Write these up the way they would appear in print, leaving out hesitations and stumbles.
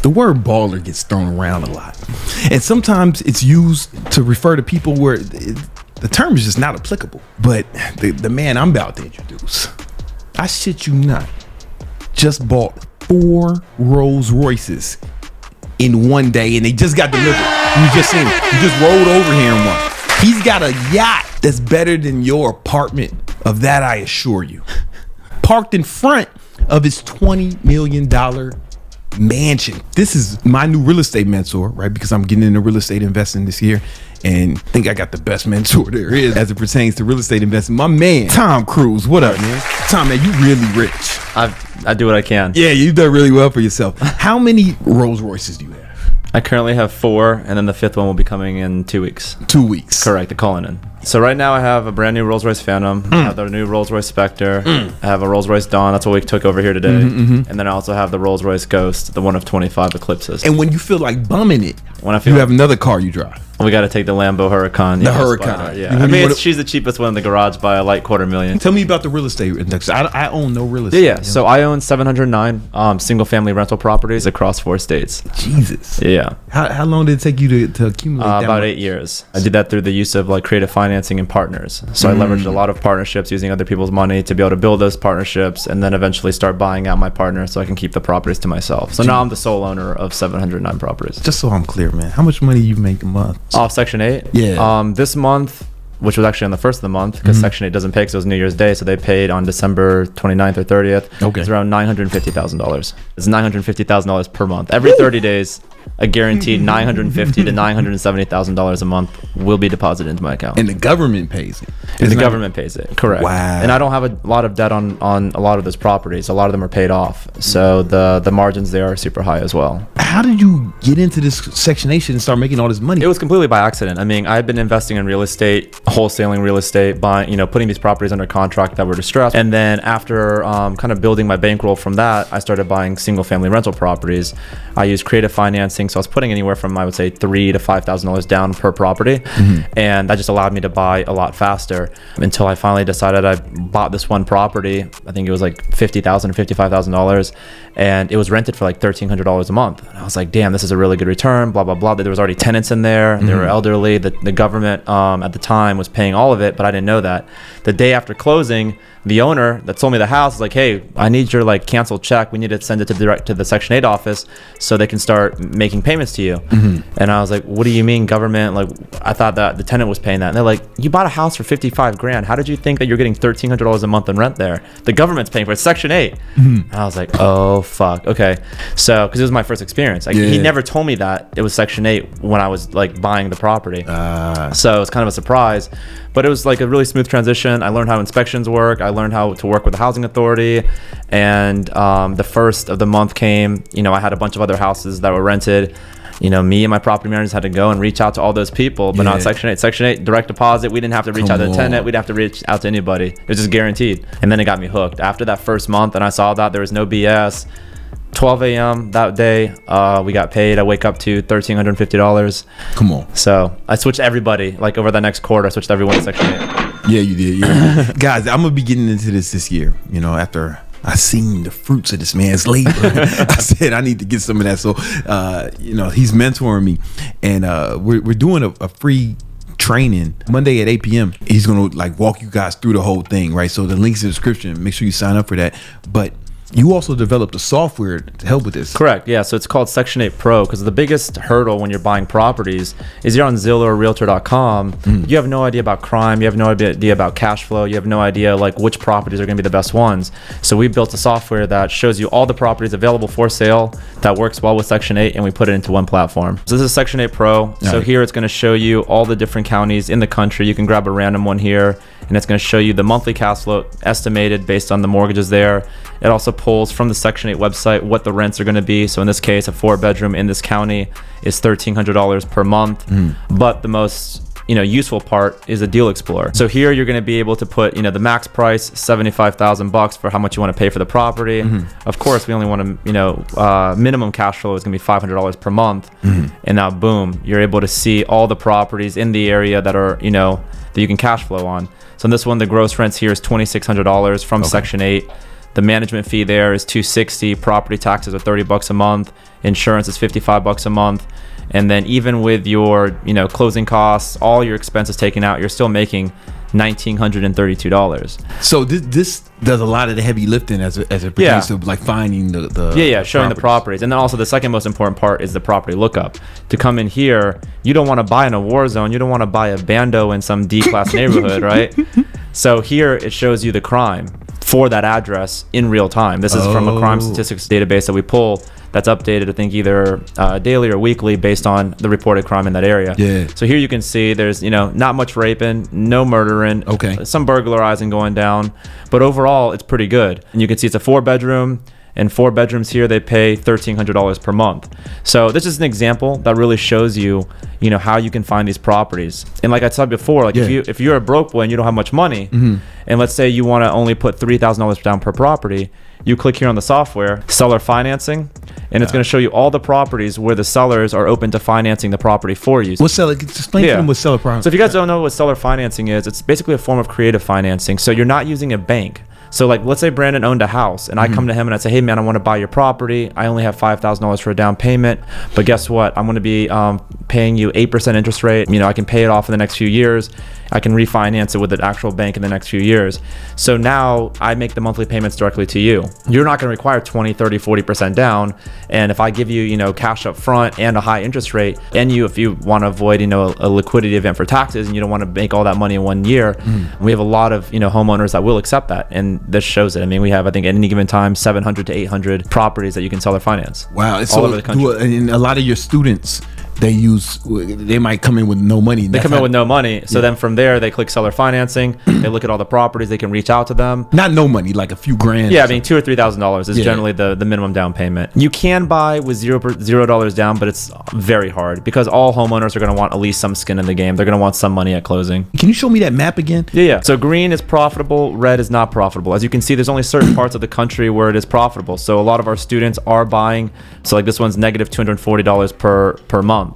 The word baller gets thrown around a lot. And sometimes it's used to refer to people where the term is just not applicable. But the man I'm about to introduce, I shit you not, just bought 4 Rolls Royces in one day, and they just got delivered. You just seen it. You just rolled over here in one. He's got a yacht that's better than your apartment. Of that, I assure you. Parked in front of his $20 million mansion. This is my new real estate mentor, right? Because I'm getting into real estate investing this year, and I think I got the best mentor there is as it pertains to real estate investing. My man, Tom Cruz. What up, man? Tom, man, you really rich. I do what I can. Yeah, you've done really well for yourself. How many Rolls Royces do you have? I currently have 4, and then the 5th one will be coming in 2 weeks. 2 weeks. Correct, the calling in. So right now I have a brand new Rolls Royce Phantom. I have the new Rolls Royce Spectre. I have a Rolls Royce Dawn. That's what we took over here today. And then I also have the Rolls Royce Ghost, the one of 25 Eclipses. And when you feel like bumming it, when I feel you have another car you drive. We got to take the Lambo Huracan. The Huracan. Yeah. I mean, she's the cheapest one in the garage by a light $250,000. Tell me about the real estate index. I own no real estate. Yeah. So I own 709 single family rental properties across 4 states. Jesus. Yeah. How long did it take you to accumulate that about much? 8 years. I did that through the use of like creative financing and partners. So I leveraged a lot of partnerships using other people's money to be able to build those partnerships and then eventually start buying out my partner so I can keep the properties to myself. So now I'm the sole owner of 709 properties. Just so I'm clear, man, how much money you make a month? Off Section 8? Yeah. This month, which was actually on the 1st of the month, because Section 8 doesn't pay because it was New Year's Day, so they paid on December 29th or 30th. Okay. It's around $950,000. It's $950,000 per month. Every 30 days, a guaranteed $950,000 to $970,000 a month will be deposited into my account. And the government pays it. And the government pays it, correct. Wow. And I don't have a lot of debt on a lot of those properties. A lot of them are paid off. So the margins there are super high as well. How did you get into this Section 8 shit and start making all this money? It was completely by accident. I mean, I've been investing in real estate, wholesaling real estate, buying, putting these properties under contract that were distressed. And then after kind of building my bankroll from that, I started buying single family rental properties. I used creative financing. So I was putting anywhere from, I would say, $3,000 to $5,000 down per property. And that just allowed me to buy a lot faster until I finally decided I bought this one property. I think it was like $50,000 or $55,000. And it was rented for like $1,300 a month. And I was like, damn, this is a really good return, blah, blah, blah. There was already tenants in there. They were elderly. The government at the time was paying all of it, but I didn't know that. The day after closing, the owner that sold me the house was like, hey, I need your like canceled check. We need to send it to direct to the Section 8 office so they can start making payments to you. And I was like, what do you mean government? Like, I thought that the tenant was paying that. And they're like, you bought a house for $55,000. How did you think that you're getting $1,300 a month in rent there? The government's paying for it. It's Section 8. And I was like, oh, fuck. Okay. So, because it was my first experience. Like, he never told me that it was Section 8 when I was like buying the property. So it was kind of a surprise. But it was like a really smooth transition. I learned how inspections work. I learned how to work with the housing authority. And the first of the month came, I had a bunch of other houses that were rented. Me and my property managers had to go and reach out to all those people, but not Section 8. Section 8, direct deposit. We didn't have to reach out to the tenant. We'd have to reach out to anybody. It was just guaranteed. And then it got me hooked. After that first month, and I saw that there was no BS. 12 a.m. that day, we got paid. I wake up to $1,350. Come on. So I switched everybody. Like over the next quarter, I switched everyone to Section 8. Yeah, you did. Yeah. Guys, I'm gonna be getting into this year. After I seen the fruits of this man's labor, I said I need to get some of that. So, he's mentoring me, and we're doing a free training Monday at 8 p.m. He's gonna like walk you guys through the whole thing, right? So the link's in the description. Make sure you sign up for that. But you also developed a software to help with this. Correct. Yeah. So it's called Section 8 Pro because the biggest hurdle when you're buying properties is you're on Zillow or Realtor.com. You have no idea about crime. You have no idea about cash flow. You have no idea like which properties are going to be the best ones. So we built a software that shows you all the properties available for sale that works well with Section 8, and we put it into one platform. So this is Section 8 Pro. So here it's going to show you all the different counties in the country. You can grab a random one here, and it's going to show you the monthly cash flow estimated based on the mortgages there. It also pulls from the Section 8 website what the rents are going to be. So in this case, a 4-bedroom in this county is $1,300 per month. But the most useful part is a deal explorer. So here you're going to be able to put the max price $75,000 for how much you want to pay for the property. Of course, we only want to minimum cash flow is going to be $500 per month. And now boom, you're able to see all the properties in the area that are that you can cash flow on. So in this one, the gross rents here is $2,600 from Section 8. The management fee there is $260. Property taxes are $30 a month. Insurance is $55 a month. And then even with your, closing costs, all your expenses taken out, you're still making $1,932. So this does a lot of the heavy lifting as it pertains to like finding the showing the properties. And then also the second most important part is the property lookup. To come in here, you don't want to buy in a war zone. You don't want to buy a bando in some D-class neighborhood, right? So here it shows you the crime for that address in real time. This is from a crime statistics database that we pull that's updated, I think, either daily or weekly based on the reported crime in that area. Yeah. So here you can see there's, not much raping, no murdering, some burglarizing going down, but overall it's pretty good. And you can see it's a 4-bedroom, and 4 bedrooms here, they pay $1,300 per month. So this is an example that really shows you, how you can find these properties. And like I said before, like if you're a broke boy and you don't have much money, and let's say you want to only put $3,000 down per property, you click here on the software, seller financing, and it's going to show you all the properties where the sellers are open to financing the property for you. What seller? Explain to them what seller financing. So if you guys don't know what seller financing is, it's basically a form of creative financing. So you're not using a bank. So like, let's say Brandon owned a house and I come to him and I say, hey man, I want to buy your property. I only have $5,000 for a down payment, but guess what? I'm going to be paying you 8% interest rate. I can pay it off in the next few years. I can refinance it with an actual bank in the next few years. So now I make the monthly payments directly to you. You're not going to require 20, 30, 40% down. And if I give you, cash up front and a high interest rate, and if you want to avoid, a liquidity event for taxes and you don't want to make all that money in 1 year, we have a lot of, homeowners that will accept that. And this shows it. I mean, we have, I think at any given time, 700 to 800 properties that you can seller finance. Wow. All over the country. And a lot of your students, they might come in with no money. They come in with no money. So then from there, they click seller financing. They look at all the properties. They can reach out to them. Not no money, like a few grand. Yeah, I mean, $2,000 or $3,000 is generally the minimum down payment. You can buy with $0 down, but it's very hard because all homeowners are going to want at least some skin in the game. They're going to want some money at closing. Can you show me that map again? Yeah. So green is profitable. Red is not profitable. As you can see, there's only certain parts of the country where it is profitable. So a lot of our students are buying. So like this one's negative $240 per month.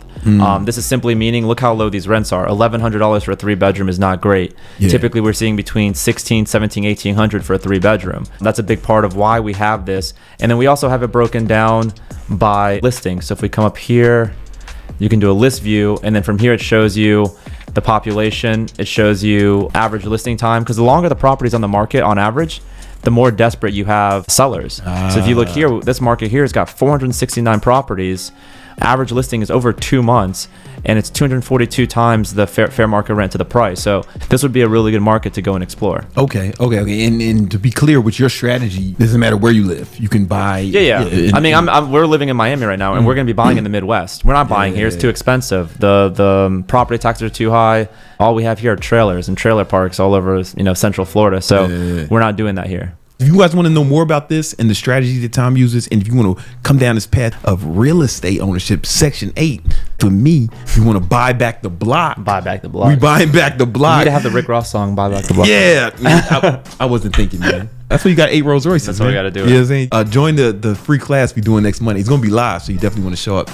This is simply meaning, look how low these rents are. $1,100 for a 3-bedroom is not great. Typically, we're seeing between $1,600, $1,700, $1,800 for a 3-bedroom. That's a big part of why we have this. And then we also have it broken down by listing. So if we come up here, you can do a list view, and then from here it shows you the population. It shows you average listing time, because the longer the property's on the market on average, the more desperate you have sellers. So if you look here, this market here has got 469 properties. Average listing is over 2 months, and it's 242 times the fair market rent to the price. So this would be a really good market to go and explore. Okay. And to be clear, with your strategy, doesn't matter where you live. You can buy. Yeah. I mean, we're living in Miami right now, and we're going to be buying in the Midwest. We're not buying here; it's too expensive. The property taxes are too high. All we have here are trailers and trailer parks all over, Central Florida. So we're not doing that here. If you guys want to know more about this and the strategy that Tom uses, and if you want to come down this path of real estate ownership, Section 8, for me, if you want to buy back the block. Buy back the block. We buying back the block. You need to have the Rick Ross song, Buy Back the Block. Yeah. I wasn't thinking, man. That's why you got 8 Rolls Royces. That's what we got to do. You know what I'm saying? Join the free class we're doing next Monday. It's going to be live, so you definitely want to show up.